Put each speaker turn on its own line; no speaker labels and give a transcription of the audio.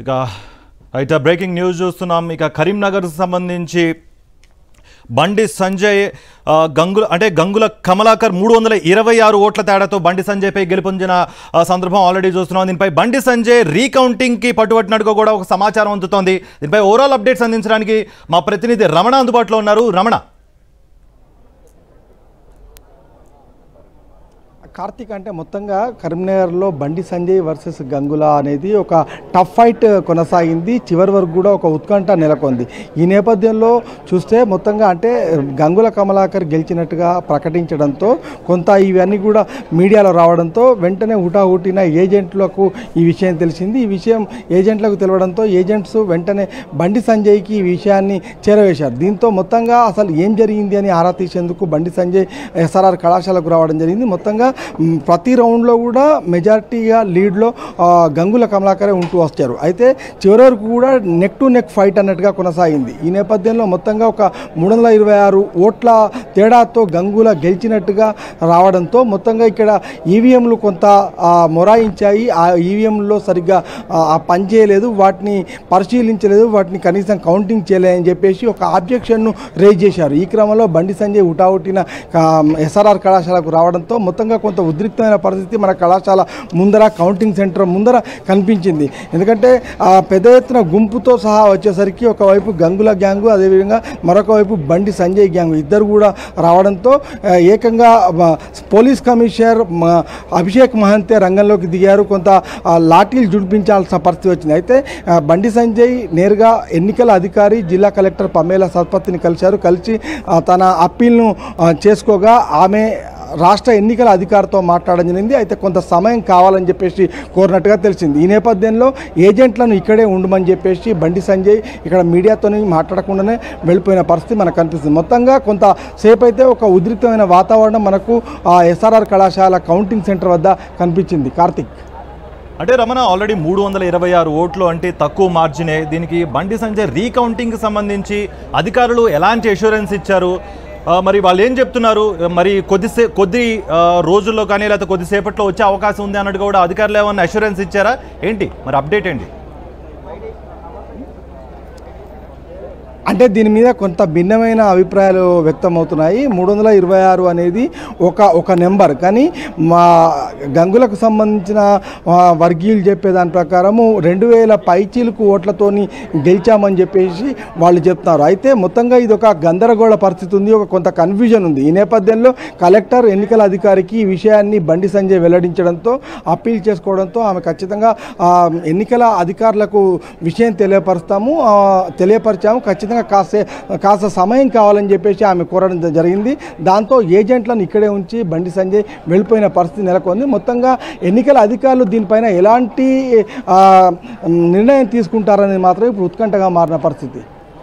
ఇక అయితే breaking news చూస్తున్నాం. ఇక కరీంనగర్ సంబంధించి బండి సంజయ్ గంగుల కమలాకర్ 326 ఓట్ల తేడాతో బండి సంజయ్పై గెలుపొందిన సందర్భం ఆల్రెడీ చూస్తున్నాం. దీనిపై బండి సంజయ్ రీకౌంటింగ్కి పట్టుబట్టినట్టుగా కూడా ఒక సమాచారం అందుతోంది. దీనిపై ఓవరాల్ అప్డేట్స్ అందించడానికి మా ప్రతినిధి రమణ అందుబాటులో ఉన్నారు. రమణ,
కార్తిక్, అంటే మొత్తంగా కరీంనగర్లో బండి సంజయ్ వర్సెస్ గంగుల అనేది ఒక టఫ్ ఫైట్ కొనసాగింది. చివరి వరకు కూడా ఒక ఉత్కంఠ నెలకొంది. ఈ నేపథ్యంలో చూస్తే మొత్తంగా అంటే గంగుల కమలాకర్ గెలిచినట్టుగా ప్రకటించడంతో కొంత ఇవన్నీ కూడా మీడియాలో రావడంతో వెంటనే హుటాహుటిన ఏజెంట్లకు ఈ విషయం తెలిసింది. ఈ విషయం ఏజెంట్లకు తెలవడంతో ఏజెంట్స్ వెంటనే బండి సంజయ్కి ఈ విషయాన్ని చేరవేశారు. దీంతో మొత్తంగా అసలు ఏం జరిగింది అని ఆరా తీసేందుకు బండి సంజయ్ ఎస్ఆర్ఆర్ కళాశాలకు రావడం జరిగింది. మొత్తంగా ప్రతి రౌండ్లో కూడా మెజారిటీగా లీడ్లో గంగుల కమలాకరే ఉంటూ వచ్చారు. అయితే చివరి వరకు కూడా నెక్ టు నెక్ ఫైట్ అన్నట్టుగా కొనసాగింది. ఈ నేపథ్యంలో మొత్తంగా ఒక 326 ఓట్ల తేడాతో గంగుల గెలిచినట్టుగా రావడంతో మొత్తంగా ఇక్కడ ఈవీఎంలు కొంత మొరాయించాయి. ఆ ఈవీఎంలో సరిగ్గా పనిచేయలేదు, వాటిని పరిశీలించలేదు, వాటిని కనీసం కౌంటింగ్ చేయలేదని చెప్పేసి ఒక ఆబ్జెక్షన్ను రేజ్ చేశారు. ఈ క్రమంలో బండి సంజయ్ హుటాహుటిన ఎస్ఆర్ఆర్ కళాశాలకు రావడంతో మొత్తంగా కొంత ఉద్రిక్తమైన పరిస్థితి మన కళాశాల ముందర, కౌంటింగ్ సెంటర్ ముందర కనిపించింది. ఎందుకంటే పెద్ద ఎత్తున గుంపుతో సహా వచ్చేసరికి ఒకవైపు గంగుల గ్యాంగు, అదేవిధంగా మరొక వైపు బండి సంజయ్ గ్యాంగు ఇద్దరు కూడా రావడంతో ఏకంగా పోలీస్ కమిషనర్ అభిషేక్ మహంతే రంగంలోకి దిగారు. కొంత లాఠీలు జుడిపించాల్సిన పరిస్థితి వచ్చింది. అయితే బండి సంజయ్ నేరుగా ఎన్నికల అధికారి జిల్లా కలెక్టర్ పమేలా సత్పత్తిని కలిసి తన అప్పీల్ను చేసుకోగా ఆమె రాష్ట్ర ఎన్నికల అధికారితో మాట్లాడడం జరిగింది. అయితే కొంత సమయం కావాలని చెప్పేసి కోరినట్టుగా తెలిసింది. ఈ నేపథ్యంలో ఏజెంట్లను ఇక్కడే ఉండమని చెప్పేసి బండి సంజయ్ ఇక్కడ మీడియాతో మాట్లాడకుండానే వెళ్ళిపోయిన పరిస్థితి మనకు కనిపిస్తుంది. మొత్తంగా కొంత సేపు అయితే ఒక ఉద్రిక్తమైన వాతావరణం మనకు ఎస్ఆర్ఆర్ కళాశాల కౌంటింగ్ సెంటర్ వద్ద కనిపించింది. కార్తిక్,
అంటే రమణ, ఆల్రెడీ 326 ఓట్లు అంటే తక్కువ మార్జినే. దీనికి బండి సంజయ్ రీకౌంటింగ్కి సంబంధించి అధికారులు ఎలాంటి అష్యూరెన్స్ ఇచ్చారు, మరి వాళ్ళు ఏం చెప్తున్నారు, మరి కొద్ది రోజుల్లో కానీ లేకపోతే కొద్దిసేపట్లో వచ్చే అవకాశం ఉంది అన్నట్టు కూడా అధికారులు ఏమన్నా అష్యూరెన్స్ ఇచ్చారా ఏంటి, మరి అప్డేట్ ఏంటి?
అంటే దీని మీద కొంత భిన్నమైన అభిప్రాయాలు వ్యక్తమవుతున్నాయి. 326 అనేది ఒక నెంబర్, కానీ మా గంగులకు సంబంధించిన వర్గీయులు చెప్పే దాని ప్రకారము 2000 పైచీలకు ఓట్లతోని గెలిచామని చెప్పేసి వాళ్ళు చెప్తున్నారు. అయితే మొత్తంగా ఇది ఒక గందరగోళ పరిస్థితి ఉంది, ఒక కొంత కన్ఫ్యూజన్ ఉంది. ఈ నేపథ్యంలో కలెక్టర్ ఎన్నికల అధికారికి ఈ విషయాన్ని బండి సంజయ్ వెల్లడించడంతో, అప్పీల్ చేసుకోవడంతో ఆమె ఖచ్చితంగా ఎన్నికల అధికారులకు విషయం తెలియపరిచాము, ఖచ్చితంగా కాస్త సమయం కావాలని చెప్పేసి ఆమె కోరడం జరిగింది. దాంతో ఏజెంట్లను ఇక్కడే ఉంచి బండి సంజయ్ వెళ్ళిపోయిన పరిస్థితి నెలకొంది. మొత్తంగా ఎన్నికల అధికారులు దీనిపైన ఎలాంటి నిర్ణయం తీసుకుంటారనేది మాత్రం ఇప్పుడు ఉత్కంఠగా మారిన పరిస్థితి.